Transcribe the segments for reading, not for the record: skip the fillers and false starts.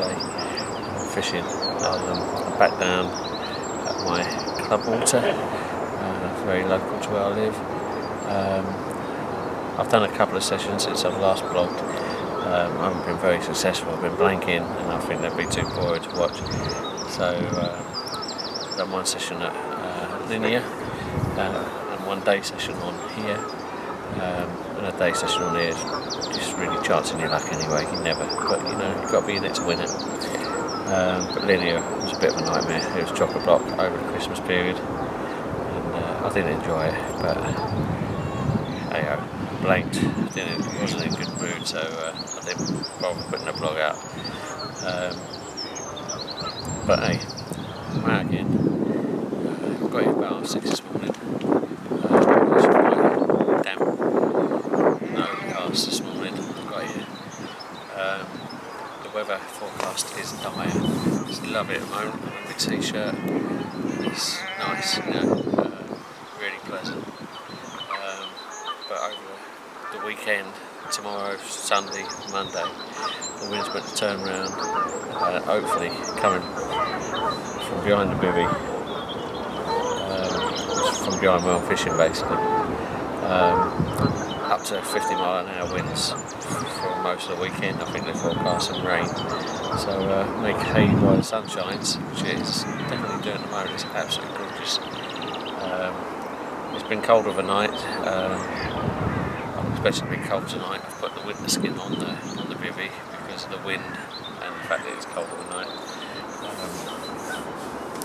today fishing. I'm back down at my club water, very local to where I live. I've done a couple of sessions since I've last blogged. I haven't been very successful. I've been blanking and I think they'd be too boring to watch. So I've done one session at Linear and one day session on here. And a day session on here is just really chancing your luck anyway. You never, but you know, you've got to be in it to win it. But Linear was a bit of a nightmare. It was chock-a-block over the Christmas period, and I didn't enjoy it. But hey, I blanked. Wasn't in a good mood, so I didn't bother putting the blog out. But hey, I'm out again. Got here about 6 this morning. It's quite damp. No overcast this morning. Got here. The weather forecast is dire. Just love it at the moment. I'm in my t-shirt. It's nice, you know, really pleasant. But over the weekend, tomorrow, Sunday, Monday, the wind's meant to turn around, hopefully coming from behind the bivvy, from behind where I'm fishing basically, up to 50 mile an hour winds for most of the weekend. I think they're forecasting rain, so make hay while the sun shines, which it is definitely doing at the moment. It's absolutely gorgeous. It's been cold overnight. Especially been cold tonight. I've put the winter skin on the bivvy because of the wind and the fact that it's cold overnight.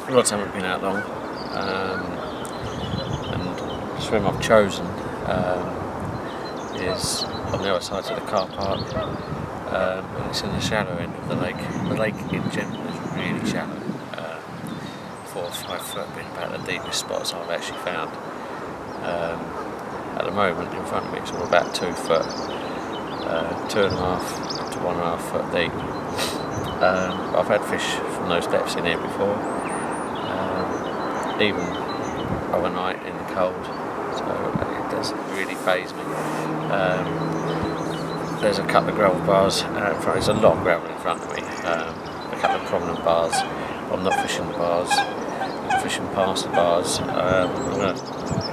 Rods haven't been out long, and the swim I've chosen is on the other side of the car park, and it's in the shallow end of the lake. The lake in general is really shallow, 4 or 5 foot being about the deepest spots I've actually found. At the moment, in front of me, it's all about 2 foot, 2.5 to 1.5 foot deep. I've had fish from those depths in here before, even overnight in the cold, so it doesn't really faze me. There's a couple of gravel bars out in front. There's a lot of gravel in front of me, a couple of prominent bars. I'm not fishing the bars, I'm fishing past the bars. I'm going to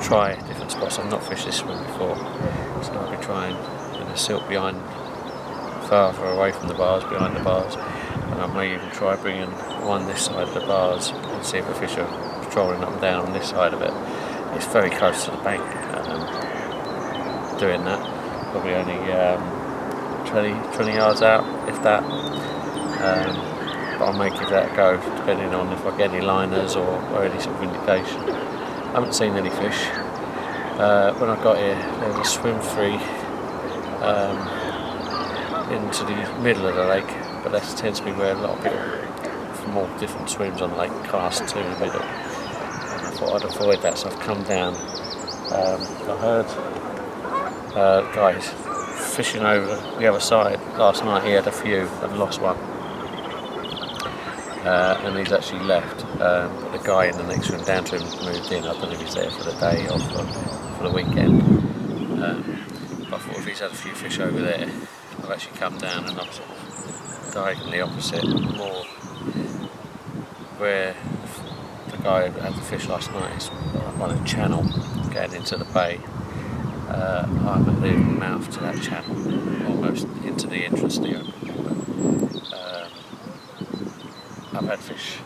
try different spots. I've not fished this one before, so I'll be trying in the silt behind, far away from the bars, behind the bars, and I may even try bringing one this side of the bars and see if the fish are patrolling up and down on this side of it. It's very close to the bank. Doing that, probably only 20 yards out, if that. But I may give that a go, depending on if I get any liners or any sort of indication. I haven't seen any fish. When I got here, there was a swim free into the middle of the lake, but that tends to be where a lot of people from all different swims on the lake cast to in the middle. And I thought I'd avoid that, so I've come down. I heard guys fishing over the other side last night. He had a few and lost one. And he's actually left, but the guy in the next room down to him moved in. I don't know if he's there for the day or for the weekend. But I thought if he's had a few fish over there, I've actually come down and I'm sort of diagonally opposite, more where the guy who had the fish last night is on a channel getting into the bay. I'm at the mouth to that channel, almost into the entrance to the open water. I've had fish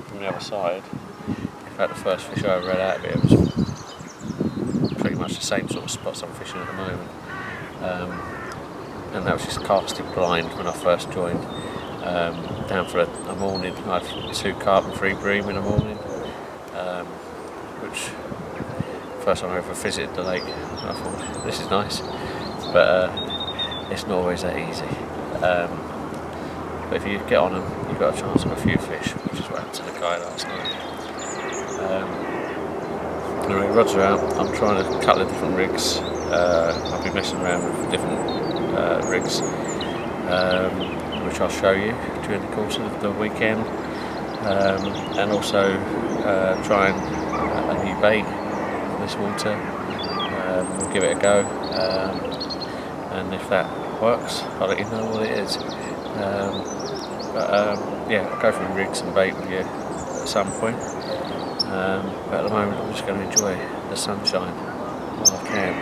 from the other side. In fact, the first fish I ever had out of it was pretty much the same sort of spots I'm fishing at the moment. And that was just casting blind when I first joined. Down for a morning, I had 2 carp and 3 bream in the morning, which first time I ever visited the lake. I thought, this is nice, but it's not always that easy. But if you get on them, you've got a chance of a few fish, which is what happened to the guy last night. Anyway, rods are out. I'm trying a couple of different rigs. I'll be messing around with different rigs, which I'll show you during the course of the weekend. And also trying a new bait for this water. We'll give it a go. And if that works, I'll let you know what it is. But yeah, I'll go through rigs and bait with you at some point. But at the moment I'm just going to enjoy the sunshine while I can.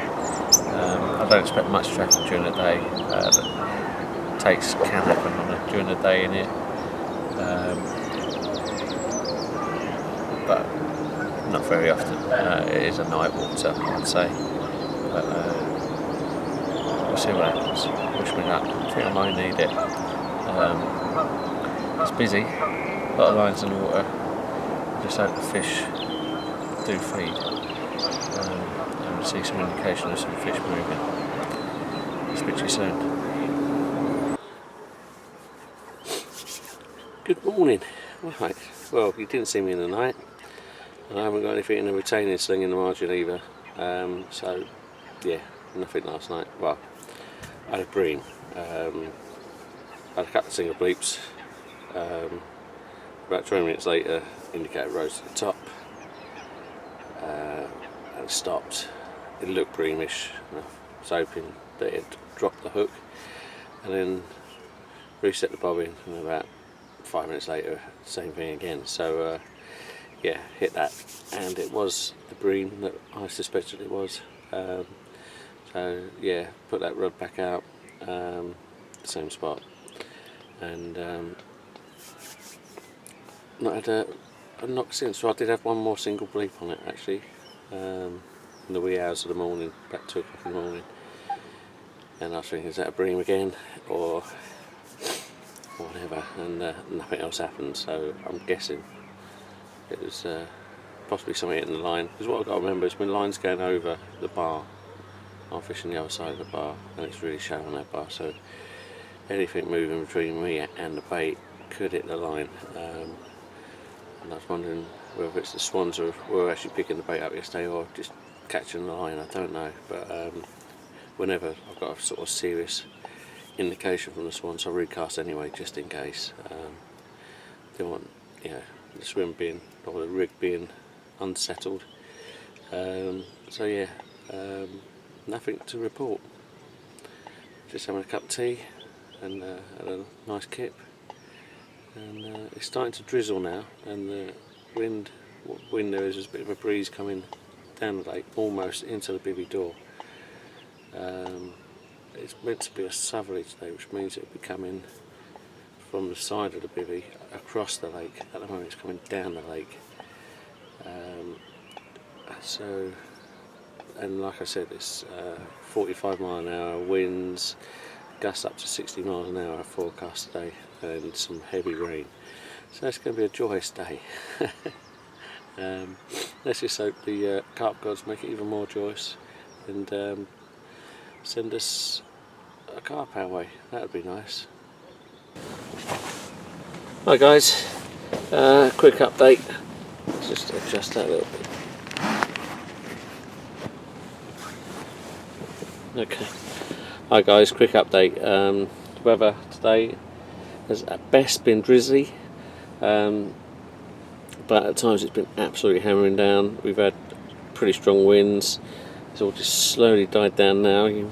I don't expect much traffic during the day. Takes can happen during the day in here. But not very often. It is a night water, I'd say. But we'll see what happens. Wish me luck. I think I might need it. It's busy. A lot of lines in the water. Just hope the fish do feed. And we'll see some indication of some fish moving. Speak to you soon. Good morning. Right. Well, you didn't see me in the night. I haven't got anything in the retaining sling in the margin either. So, yeah, nothing last night. Well, I had a bream. I had a couple of single bleeps. About 20 minutes later, indicator rose to the top and stopped. It looked breamish. I was hoping that it dropped the hook, and then reset the bobbin, and about 5 minutes later, same thing again. So yeah, hit that, and it was the bream that I suspected it was. So yeah, put that rod back out, the same spot, and not had a knock since. So I did have one more single bleep on it actually, in the wee hours of the morning, about 2 o'clock in the morning, and I was thinking, is that a bream again or whatever, and nothing else happened. So I'm guessing it was possibly something hitting the line, because what I've got to remember is when line's going over the bar, I'm fishing the other side of the bar, and it's really shallow on that bar, so anything moving between me and the bait could hit the line. And I was wondering whether it's the swans or were actually picking the bait up yesterday or just catching the line. I don't know, but whenever I've got a sort of serious indication from the swans, I recast anyway, just in case. Don't want, you know, the swim being, or the rig being unsettled. So yeah, nothing to report. Just having a cup of tea and had a nice kip. And it's starting to drizzle now, and the wind there is, there's a bit of a breeze coming down the lake, almost into the bivvy door. It's meant to be a southerly today, which means it'll be coming from the side of the bivvy across the lake. At the moment it's coming down the lake. So, and like I said, it's 45 mile an hour winds, gusts up to 60 miles an hour forecast today, and some heavy rain. So it's going to be a joyous day. Let's just hope the carp gods make it even more joyous and send us a carp our way. That would be nice. Hi guys, quick update. Let's just adjust that a little bit. Okay. Hi guys, quick update. The weather today has at best been drizzly, but at times it's been absolutely hammering down. We've had pretty strong winds. It's all just slowly died down now. It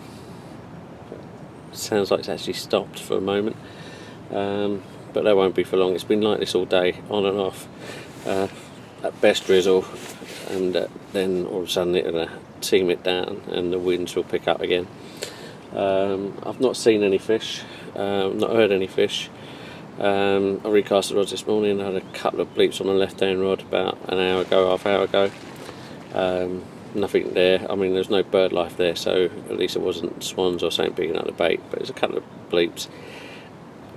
sounds like it's actually stopped for a moment, but that won't be for long. It's been like this all day, on and off. At best drizzle, and then all of a sudden it'll team it down and the winds will pick up again. I've not seen any fish, not heard any fish. I recast the rods this morning. I had a couple of bleeps on the left hand rod about an hour ago, half hour ago. Nothing there. I mean, there's no bird life there, so at least it wasn't swans or something picking up the bait, but there's a couple of bleeps.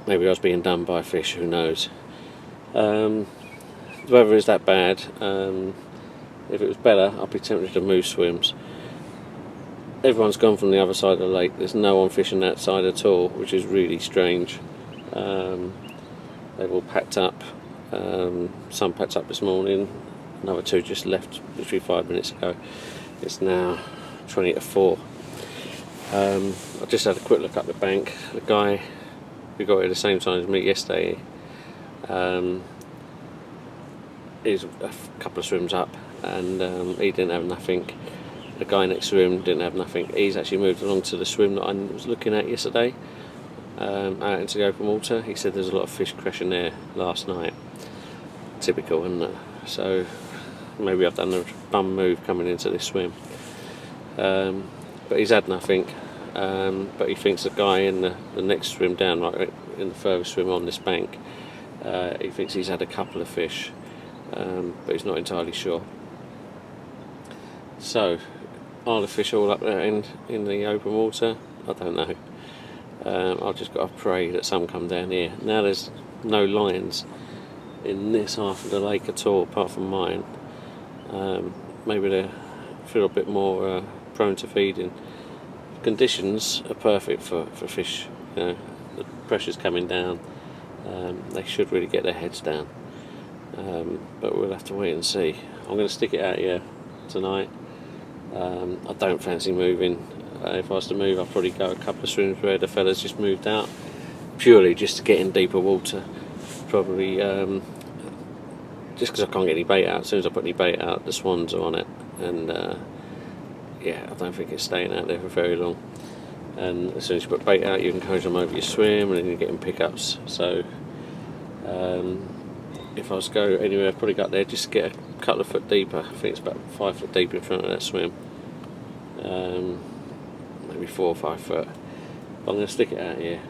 Maybe I was being done by fish, who knows. The weather is that bad. If it was better, I'd be tempted to move swims. Everyone's gone from the other side of the lake. There's no one fishing that side at all, which is really strange. They've all packed up. Some packed up this morning. Another two just left literally 5 minutes ago. It's now 20 to 4. I just had a quick look up the bank. The guy who got here at the same time as me yesterday, he's a couple of swims up, and he didn't have nothing. The guy next to him didn't have nothing. He's actually moved along to the swim that I was looking at yesterday. out into the open water. He said there's a lot of fish crashing there last night. Typical, isn't it? So maybe I've done a bum move coming into this swim. But he's had nothing. But he thinks the guy in the next swim down, right in the furthest swim on this bank, he thinks he's had a couple of fish, but he's not entirely sure. So, are the fish all up there in the open water? I don't know. I've just got to pray that some come down here. Now there's no lions in this half of the lake at all, apart from mine. Maybe they feel a bit more prone to feeding. Conditions are perfect for fish. You know, the pressure's coming down. They should really get their heads down. But we'll have to wait and see. I'm going to stick it out here tonight. I don't fancy moving. If I was to move, I'd probably go a couple of swims where the fellas just moved out, purely just to get in deeper water. Probably just because I can't get any bait out. As soon as I put any bait out, the swans are on it, and yeah, I don't think it's staying out there for very long. And as soon as you put bait out, you encourage them over your swim, and then you're getting pickups. So if I was to go anywhere, I'd probably go up there just to get a couple of foot deeper. I think it's about 5 foot deep in front of that swim. Maybe 4 or 5 foot. But I'm going to stick it out here.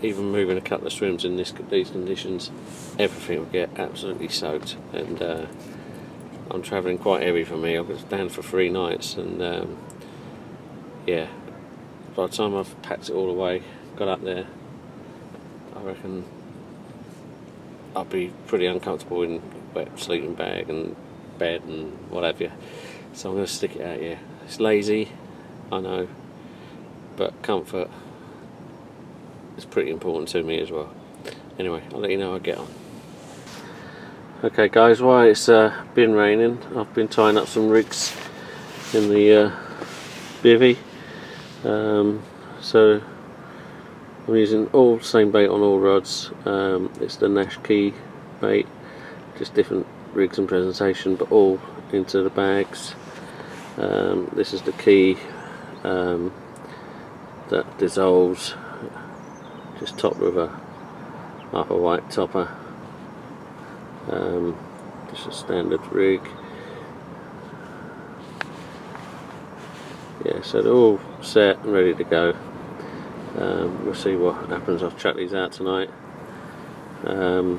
Even moving a couple of swims in these conditions, everything will get absolutely soaked. And I'm travelling quite heavy for me. I was down for 3 nights, and yeah, by the time I've packed it all away, got up there, I reckon I'll be pretty uncomfortable in wet sleeping bag and bed and what have you. So I'm going to stick it out here. It's lazy, I know, but comfort is pretty important to me as well. Anyway, I'll let you know how I get on. Okay guys, while it's been raining, I've been tying up some rigs in the bivvy. So I'm using all the same bait on all rods. It's the Nash Key bait, just different rigs and presentation, but all into the bags. This is the key that dissolves, just topped with a half a white topper. Just a standard rig. Yeah, so they're all set and ready to go. We'll see what happens. I've chucked these out tonight, and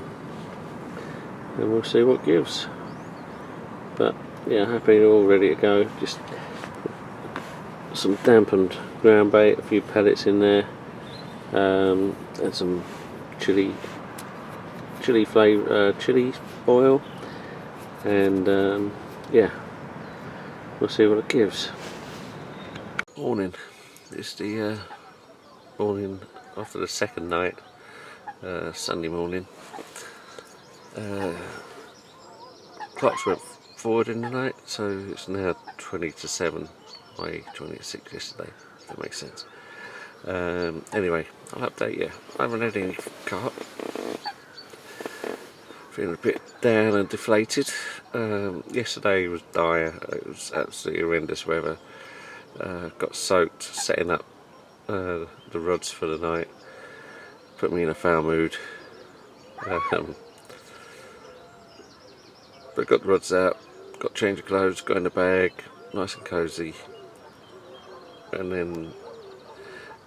we'll see what gives. But yeah, happy, they're all ready to go. Just some dampened ground bait, a few pellets in there, and some chili oil, and yeah, we'll see what it gives. Morning. It's the morning after the second night, Sunday morning. Clocks went forward in the night, so it's now 20 to 7, i.e. 20 to 6 yesterday, if that makes sense. Anyway, I'll update you. I haven't had any carp. Feeling a bit down and deflated. Yesterday was dire. It was absolutely horrendous weather. Got soaked setting up the rods for the night. Put me in a foul mood. But got the rods out, got change of clothes, got in the bag, nice and cosy. And then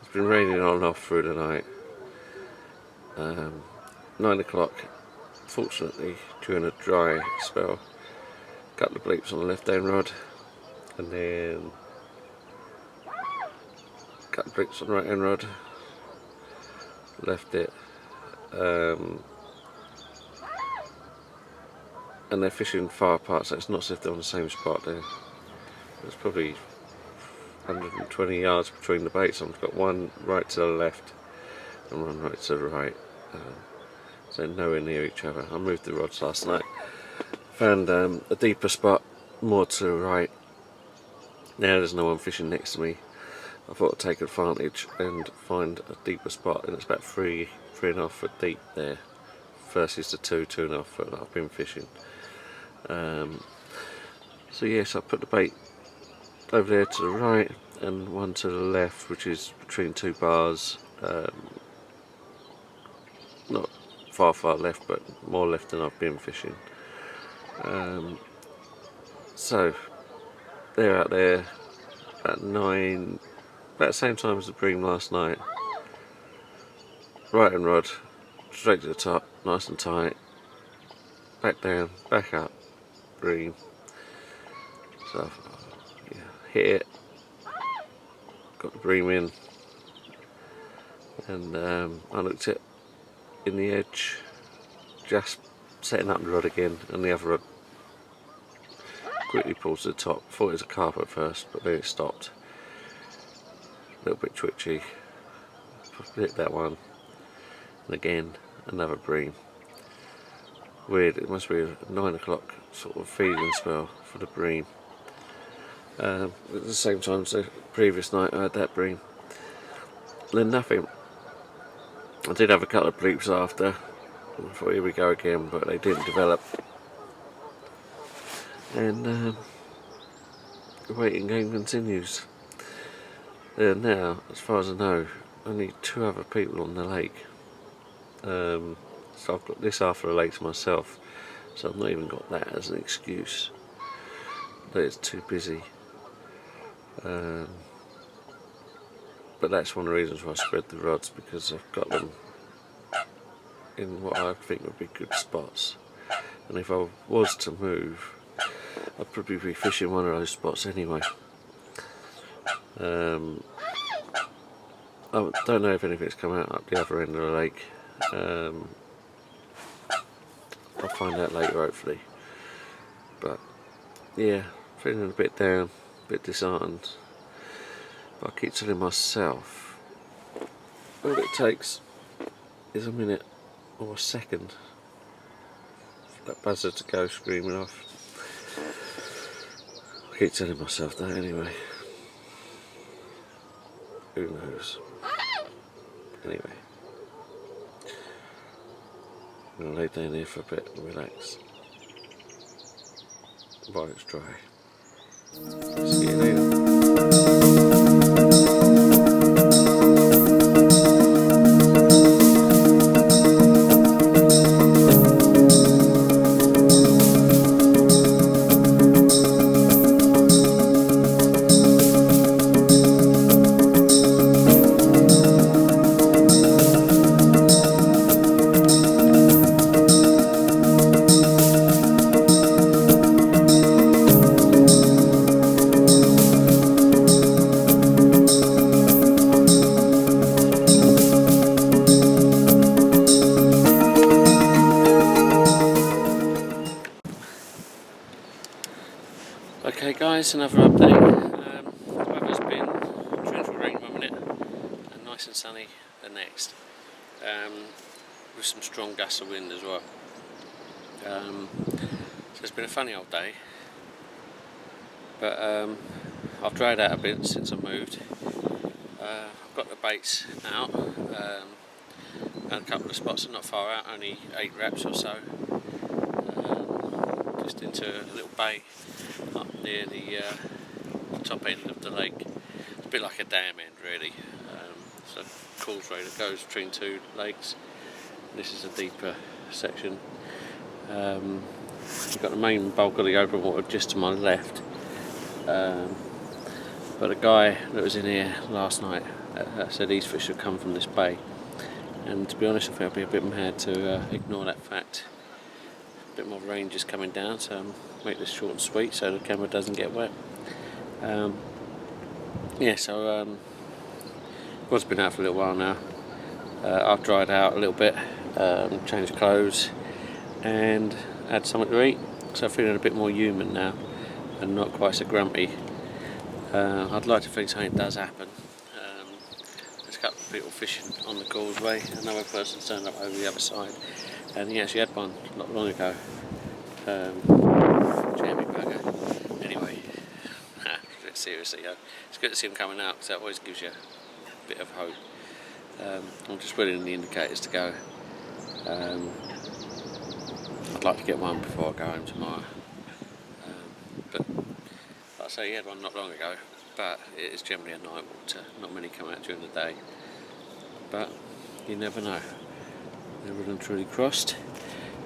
it's been raining on and off through the night. 9 o'clock, fortunately, during a dry spell, a couple of bleeps on the left hand rod, and then a couple of bleeps on the right hand rod, left it, and they're fishing far apart, so it's not as if they're on the same spot. There's probably 120 yards between the baits. I've got one right to the left and one right to the right, so nowhere near each other. I moved the rods last night, found a deeper spot more to the right. Now there's no one fishing next to me. I thought I'd take advantage and find a deeper spot, and it's about 3.5 foot deep there versus the 2.5 foot that I've been fishing. So yes, I put the bait over there to the right and one to the left, which is between 2 bars, far left, but more left than I've been fishing. So they're out there at 9, about the same time as the bream last night. Right and rod, straight to the top, nice and tight, back down, back up, bream. So yeah, hit it, got the bream in, and I looked at in the edge, just setting up the rod again, and the other rod quickly pulls to the top. Thought it was a carp at first, but then it stopped. A little bit twitchy. Hit that one, and again another bream. Weird, it must be a 9 o'clock sort of feeding spell for the bream. At the same time as the previous night I had that bream. Then nothing. I did have a couple of bleeps after. I thought here we go again, but they didn't develop. And the waiting game continues. There now, as far as I know, only 2 other people on the lake. So I've got this half of the lake to myself, so I've not even got that as an excuse that it's too busy. But that's one of the reasons why I spread the rods, because I've got them in what I think would be good spots, and if I was to move, I'd probably be fishing one of those spots anyway. I don't know if anything's come out up the other end of the lake. I'll find out later, hopefully. But yeah, feeling a bit down, a bit disheartened. But I keep telling myself all it takes is a minute or a second for that buzzer to go screaming off. I keep telling myself that anyway. Who knows? Anyway, I'm going to lay down here for a bit and relax while it's dry. See you later. Okay guys, another update. The weather's been torrential rain 1 minute and nice and sunny the next, with some strong gusts of wind as well. So it's been a funny old day, but I've dried out a bit since I moved. I've got the baits out, and a couple of spots are not far out, only 8 wraps or so, just into a little bay up near the top end of the lake. It's a bit like a dam end really. It's a causeway that goes between 2 lakes. This is a deeper section. You've got the main bulk of the open water just to my left, but a guy that was in here last night said these fish should come from this bay, and to be honest I think I'd be a bit mad to ignore that fact. A bit more rain just coming down, so make this short and sweet so the camera doesn't get wet. Yeah, so Rod's been out for a little while now. I've dried out a little bit, changed clothes and had something to eat, so I'm feeling a bit more human now and not quite so grumpy. I'd like to think something does happen. There's a couple of people fishing on the causeway, another person turned up over the other side, and he actually had one not long ago. Jammy bugger. Anyway, seriously, it's good to see him coming out because that always gives you a bit of hope. I'm just waiting the indicators to go. I'd like to get one before I go home tomorrow. But like I say, he had one not long ago, but it is generally a night water. Not many come out during the day, but you never know. They're well and truly crossed.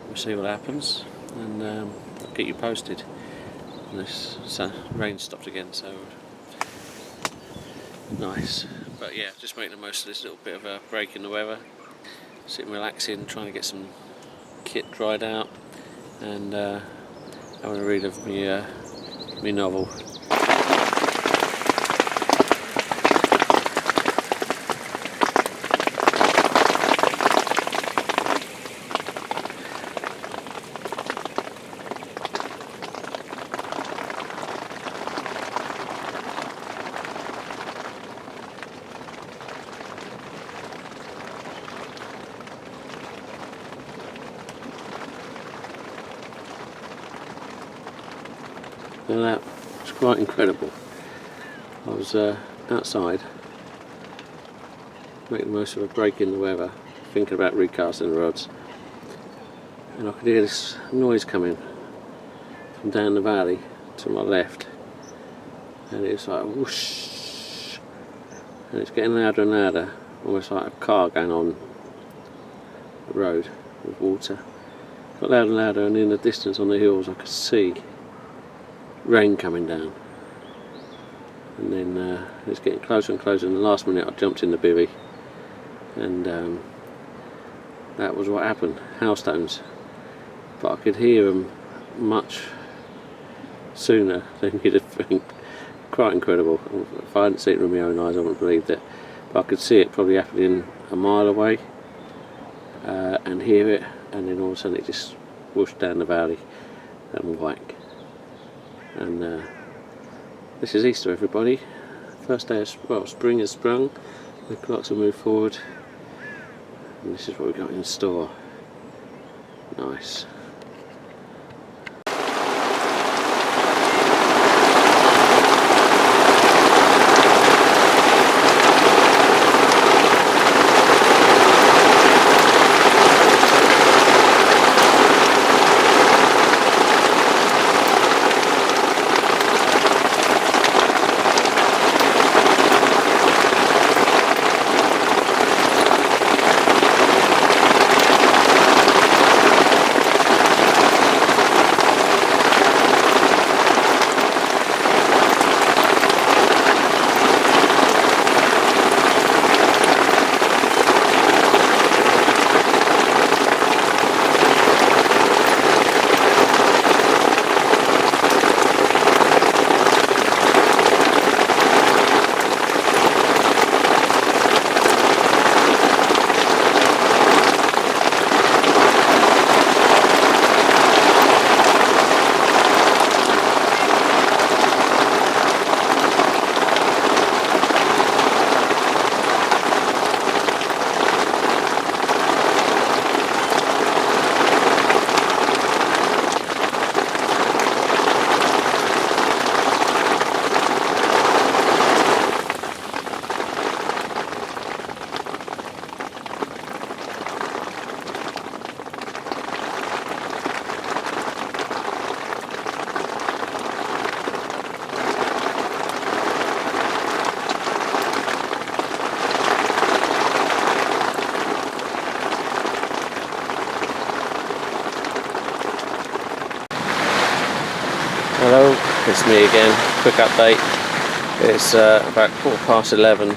We'll see what happens, and I'll get you posted. And this rain stopped again, so nice. But yeah, just making the most of this little bit of a break in the weather. Sitting relaxing, trying to get some kit dried out, and having a read of me novel. And that was quite incredible. I was outside making the most of a break in the weather, thinking about recasting the rods, and I could hear this noise coming from down the valley to my left, and it's like whoosh, and it's getting louder and louder, almost like a car going on the road with water. Got louder and louder, and in the distance on the hills I could see rain coming down, and then it's getting closer and closer. In the last minute I jumped in the bivvy, and that was what happened. Hailstones, but I could hear them much sooner than you'd think. Quite incredible. If I hadn't seen it with my own eyes I wouldn't have believed it, but I could see it probably happening a mile away, and hear it, and then all of a sudden it just whooshed down the valley and whack. And this is Easter, everybody. First day of spring has sprung, the clocks have moved forward, and this is what we've got in store. Nice. Hello, it's me again. Quick update. It's about 11:15.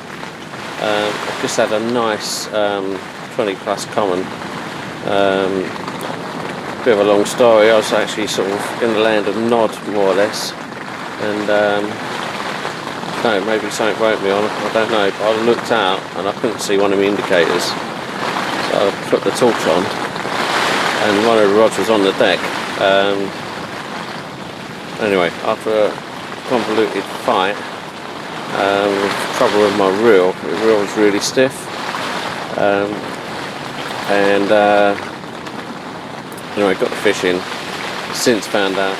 I've just had a nice 20 plus common. Bit of a long story. I was actually sort of in the land of Nod, more or less, and no, maybe something won't be on. I don't know. But I looked out and I couldn't see one of the indicators, so I put the torch on, and one of the rods was on the deck. Anyway, after a convoluted fight, trouble with my reel. The reel was really stiff, and anyway, got the fish in. Since found out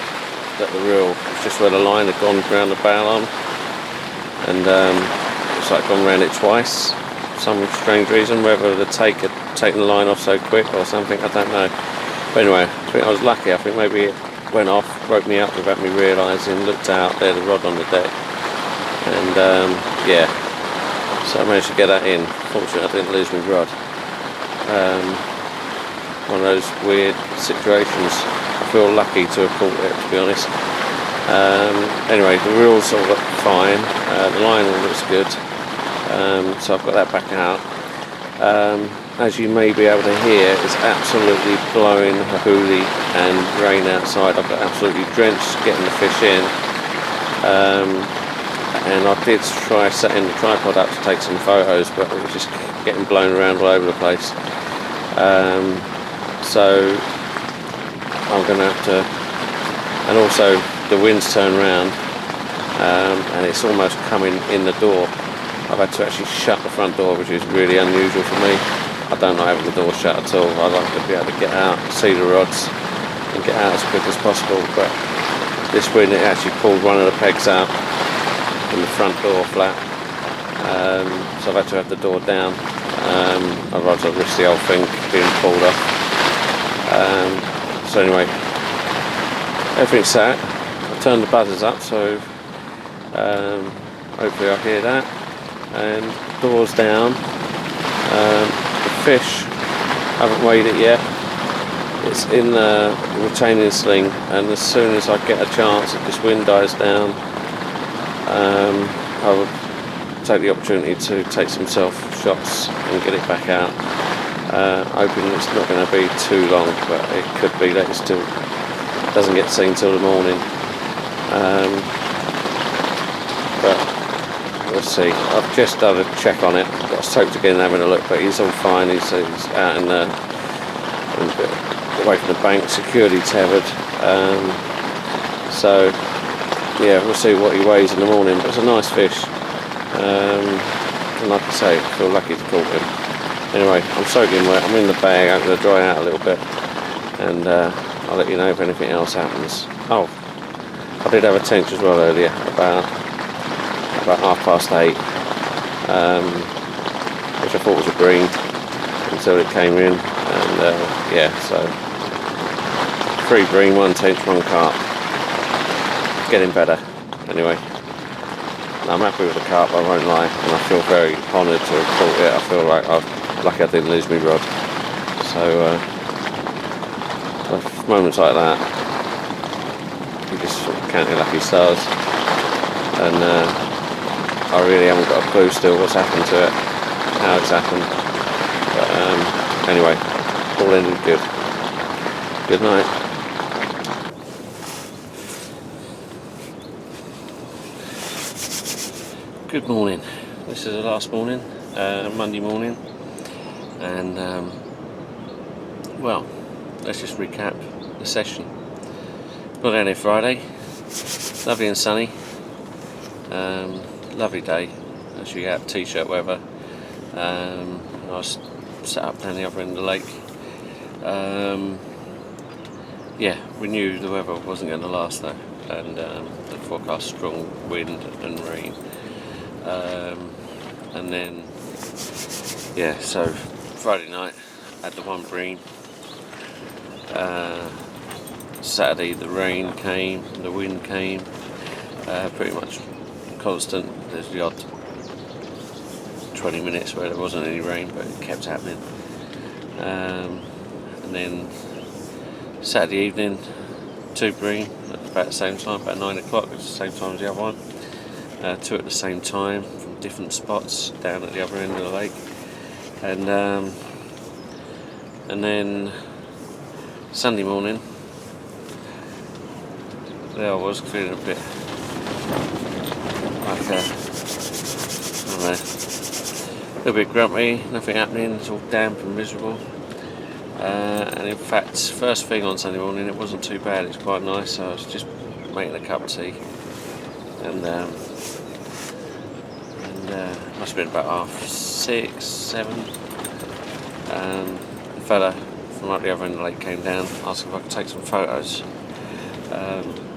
that the reel was just where the line had gone round the bow arm, and it's like gone round it twice. For some strange reason, whether the take had taken the line off so quick or something, I don't know. But anyway, I think I was lucky. I think maybe it went off, woke me up without me realising, looked out, there the rod on the deck, and yeah, so I managed to get that in. Fortunately I didn't lose my rod. one of those weird situations. I feel lucky to have caught it, to be honest. Anyway, the reels all look fine. The line all looks good. So I've got that back out. As you may be able to hear, it's absolutely blowing a hoolie and rain outside. I've got absolutely drenched getting the fish in. And I did try setting the tripod up to take some photos, but it was just getting blown around all over the place. So I'm going to have to, and also the wind's turned round, and it's almost coming in the door. I've had to actually shut the front door, which is really unusual for me. I don't like having the door shut at all. I like to be able to get out, see the rods, and get out as quick as possible. But this wind, it actually pulled one of the pegs out in the front door flat. So I've had to have the door down. Otherwise I'll risk the whole thing being pulled off. So anyway, everything's set. I've turned the buzzers up, so hopefully I'll hear that. And doors down. The fish, I haven't weighed it yet. It's in the retaining sling, and as soon as I get a chance, if this wind dies down, I will take the opportunity to take some self shots and get it back out. Hoping it's not going to be too long, but it could be that it still doesn't get seen till the morning. But we'll see. I've just done a check on it. Got soaked again having a look, but he's all fine. He's out in the away from the bank, securely tethered. So yeah, we'll see what he weighs in the morning. But it's a nice fish. And like I say, I feel lucky to caught him. Anyway, I'm soaking wet. I'm in the bag. I'm going to dry out a little bit, and I'll let you know if anything else happens. Oh, I did have a tench as well earlier, about 8:30, which I thought was a green until it came in, and yeah, so 3 green, 1 tench, 1 carp. Getting better. Anyway, I'm happy with the carp, I won't lie, and I feel very honoured to have caught it. I feel like lucky I didn't lose my rod. So moments like that, you just sort of count your lucky stars, and I really haven't got a clue still what's happened to it, how it's happened. But anyway, all ended good. Good night. Good morning. This is the last morning, Monday morning, and well, let's just recap the session. Got down here Friday, lovely and sunny, lovely day. Actually out t-shirt weather. I was set up down the other end of the lake. Yeah, we knew the weather wasn't going to last though, and the forecast strong wind and rain. And then, yeah, so Friday night had the 1 green. Saturday the rain came, the wind came, pretty much constant. There's the odd 20 minutes where there wasn't any rain, but it kept happening. And then Saturday evening, 2 green at about the same time, about 9 o'clock, at the same time as the other one. 2 at the same time from different spots down at the other end of the lake, and then Sunday morning there I was feeling a bit like I don't know, a little bit grumpy, nothing happening, it's all damp and miserable, and in fact first thing on Sunday morning it wasn't too bad, it's quite nice, so I was just making a cup of tea, and must have been about 6:30, 7. The fella from up the other end of the lake came down, asked if I could take some photos.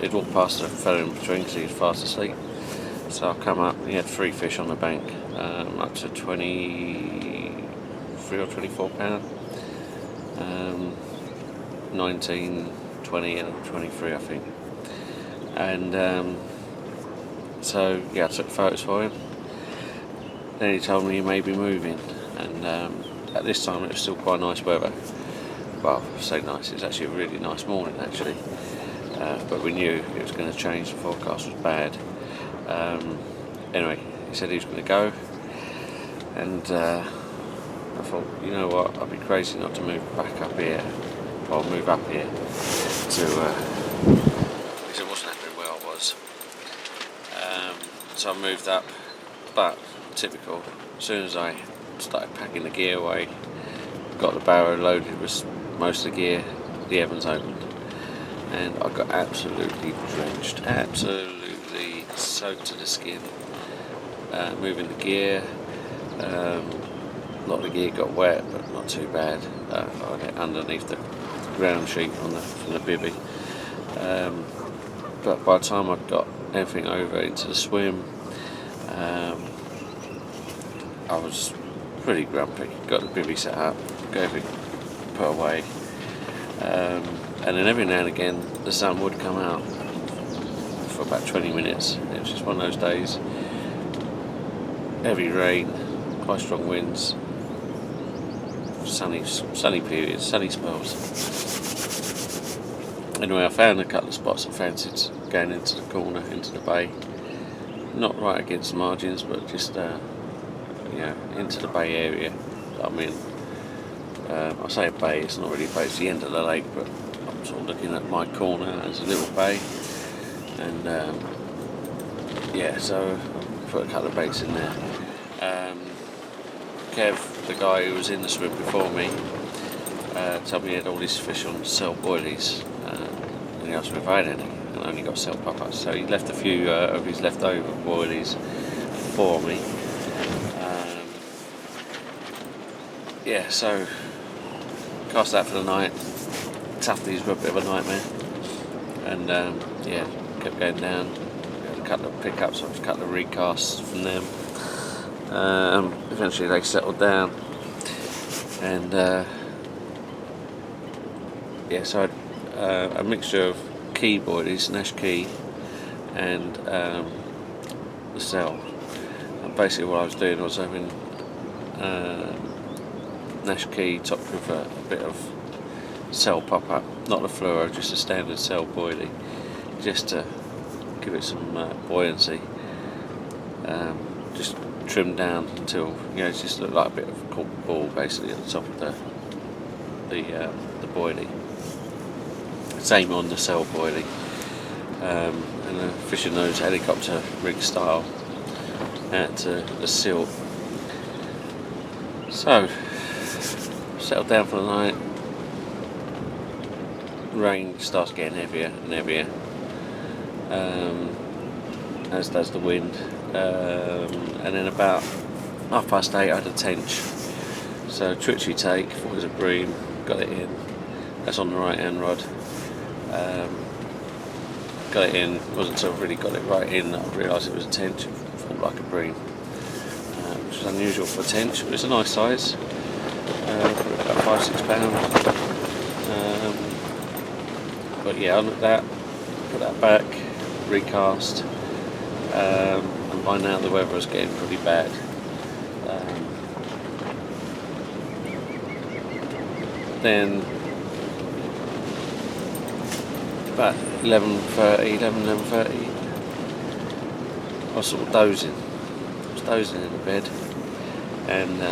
He'd walked past the fella in between because he was fast asleep. So I come up, he had 3 fish on the bank, up to 23 or 24 pound. 19, 20 and 23 I think. And so yeah, I took photos for him. Then he told me he may be moving, and at this time it was still quite nice weather. well, say nice, it's actually a really nice morning actually, but we knew it was going to change, the forecast was bad. Anyway, he said he was going to go, and I thought, you know what, I'd be crazy not to move back up here, or move up here to, because it wasn't happening where I was. So I moved up, but typical, as soon as I started packing the gear away, got the barrow loaded with most of the gear, the Evans opened, and I got absolutely drenched, absolutely soaked to the skin, moving the gear. A lot of the gear got wet, but not too bad. Underneath the ground sheet from the bivvy. But by the time I'd got everything over into the swim, I was pretty grumpy. Got the bivvy set up, got everything put away, and then every now and again the sun would come out for about 20 minutes. It was just one of those days. Heavy rain, quite strong winds, sunny periods, sunny spells. Anyway, I found a couple of spots I fancied going into the corner, into the bay. Not right against the margins, but just into the bay area that I'm in. I say a bay, it's not really a bay, it's the end of the lake, but I'm sort of looking at my corner as a little bay. And so I put a couple of baits in there. Kev, the guy who was in the swim before me, told me he had all these fish on cell boilies, and he asked me if I had any, and I only got cell pop-ups, so he left a few of his leftover boilies for me. So cast that for the night. Toughies were a bit of a nightmare, and kept going down. Had a couple of pickups, a couple of recasts from them. Eventually they settled down, and so I had a mixture of key boilies, Nash key, and the cell. And basically what I was doing was having Nash key topped with a bit of cell pop-up, not the fluoro, just a standard cell boilie, just to give it some buoyancy. Just trimmed down until it just looked like a bit of a cork ball basically at the top of the boilie. Same on the cell boilie, and a fishing nose helicopter rig style at the silt. So settled down for the night. Rain starts getting heavier and heavier, as does the wind. And then about 8:30 I had a tench, so twitchy take, thought it was a bream, got it in. That's on the right hand rod. Got it in, wasn't until I really got it right in that I realised it was a tench. It felt like a bream, which is unusual for a tench, but it's a nice size, about 5-6 pounds. But I looked at that, put that back, recast. And by now the weather was getting pretty bad. Then about 11:30 I was sort of dozing. I was dozing in the bed, and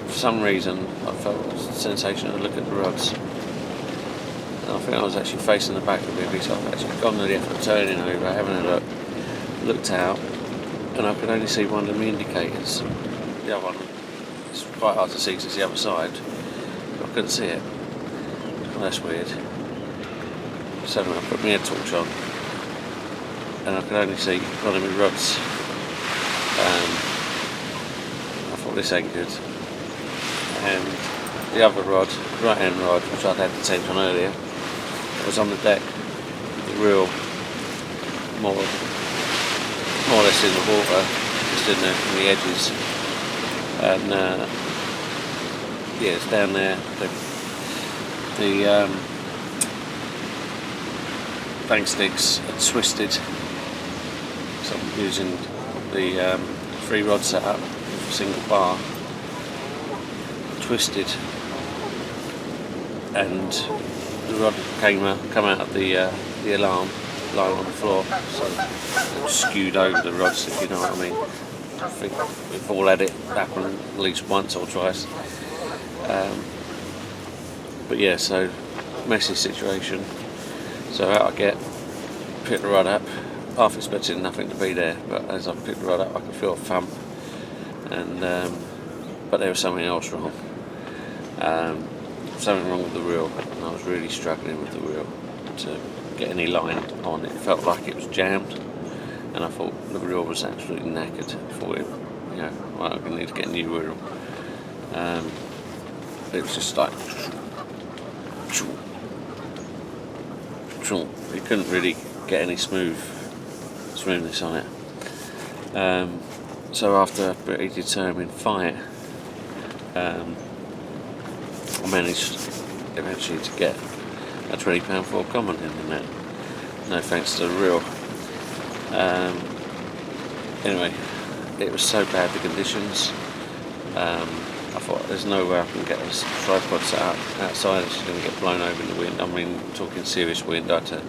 for some reason I felt a sensation to look at the rods. And I think I was actually facing the back of the bivvy, so I've actually gone to the effort of turning over, having a look, looked out, and I could only see one of the indicators. The other one, it's quite hard to see because it's the other side, but I couldn't see it. Well, that's weird. So I put my head torch on, and I could only see one of my rods. I thought, this ain't good. And the other rod, right hand rod, which I'd had the tench on earlier, was on the deck, the reel more or less in the water, just in the edges, and it's down there. The bank sticks are twisted, so I'm using the 3 rod setup, single bar, twisted and the rod come out of the alarm lying on the floor, so it skewed over the rods, if you know what I mean. I think we've all had it happen at least once or twice. But yeah, so messy situation. So out I get, pick the rod up, half expecting nothing to be there, but as I picked the rod up I could feel a thump, and but there was something else wrong. Something wrong with the reel, and I was really struggling with the reel to get any line on. It felt like it was jammed, and I thought the reel was absolutely knackered. I thought, well, I'm going to need to get a new reel. It was just like, you couldn't really get any smoothness on it. So after a pretty determined fight, I managed eventually to get a £20 full common in the net. No thanks to the reel. Anyway, it was so bad, the conditions. I thought there's no way I can get this tripod set up outside. It's going to get blown over in the wind. I mean, talking serious wind. I had to,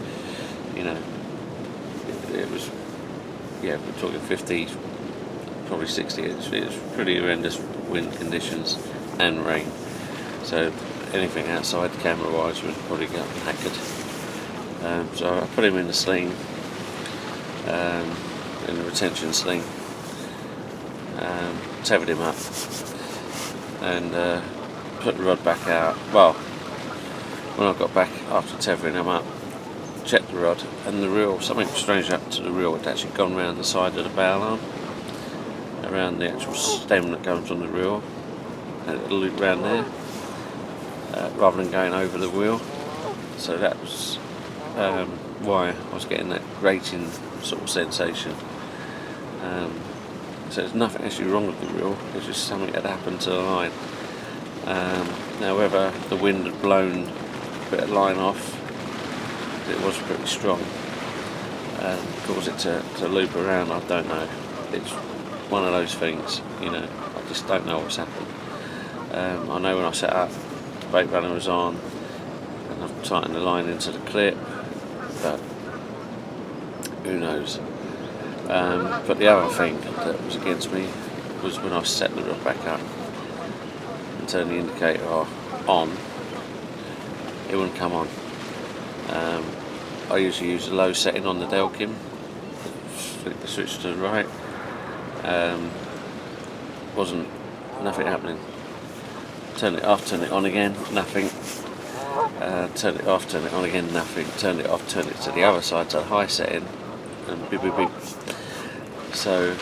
it was, we're talking 50, probably 60. It was pretty horrendous wind conditions and rain. So anything outside camera-wise would probably get knackered. So I put him in the sling, in the retention sling, tethered him up, and put the rod back out. Well, when I got back after tethering him up, checked the rod, and the reel, something strange happened to the reel. It actually gone round the side of the bow arm, around the actual stem that goes on the reel, and it looped round there, rather than going over the wheel. So that was why I was getting that grating sort of sensation. So there's nothing actually wrong with the reel, it's just something that happened to the line. Now whether the wind had blown a bit of line off, it was pretty strong, and caused it to loop around, I don't know. It's one of those things, I just don't know what's happened. I know when I set up, the bait runner was on, and I've tightened the line into the clip, but who knows. But the other thing that was against me was when I set the rod back up and turned the indicator on, it wouldn't come on. I usually use the low setting on the Delkim, flick the switch to the right. Nothing happening. Turn it off, turn it on again, nothing. Turn it off, turn it on again, nothing. Turn it off, turn it to the other side, to the high setting, and beep beep beep. So,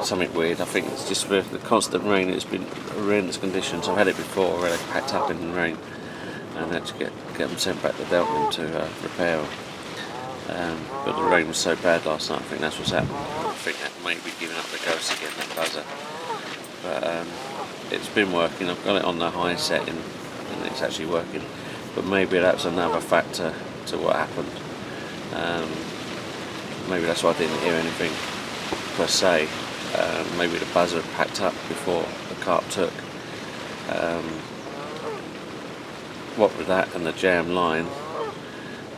something weird. I think it's just with the constant rain. It's been horrendous conditions. I've had it before where they packed up in the rain, and had to get them sent back to Delkin to repair them. But the rain was so bad last night, I think that's what's happened. I think that may be giving up the ghost again, that buzzer. But it's been working. I've got it on the high setting, and it's actually working. But maybe that's another factor to what happened. Maybe that's why I didn't hear anything per se. Maybe the buzzer had packed up before the carp took. What with that and the jam line,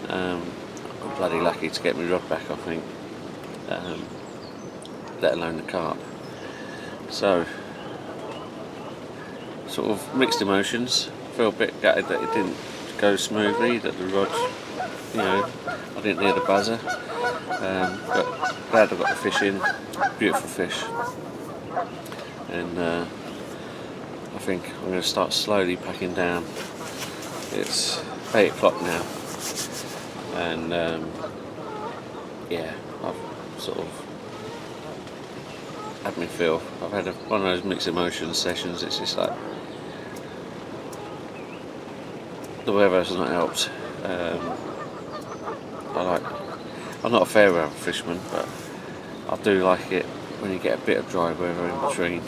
I'm bloody lucky to get my rod back, I think, let alone the carp. So, sort of mixed emotions. Feel a bit gutted that it didn't go smoothly, that the rod, I didn't hear the buzzer, but glad I got the fish in. Beautiful fish, and I think I'm going to start slowly packing down. It's 8 o'clock now, and I've sort of had me feel. I've had one of those mixed emotions sessions. It's just like the weather has not helped. I'm not a fair weather fisherman, but I do like it when you get a bit of dry weather in between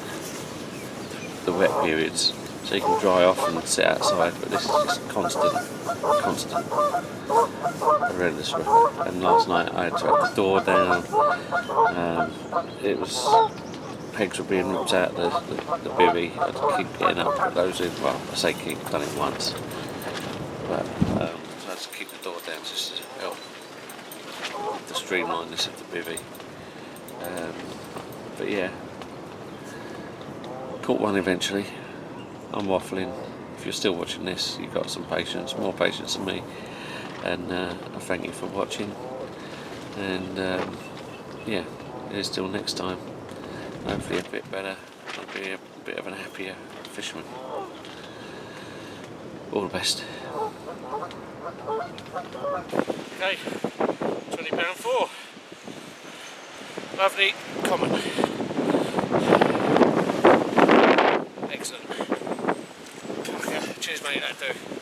the wet periods, so you can dry off and sit outside. But this is just constant, horrendous weather. And last night I had to have the door down. Pegs were being ripped out the bivvy. I had to keep getting up, put those in. Well, I say keep, done it once. but so I had to keep the door down just to help the streamlineness of the bivvy. But yeah, caught one eventually. I'm waffling. If you're still watching this, you've got some patience, more patience than me, and I thank you for watching. And yeah, here's till next time. Hopefully a bit better. I'll be a bit of an happier fisherman. All the best. Okay, £20 4. Lovely, common. Excellent. Okay, cheers mate, that'll do.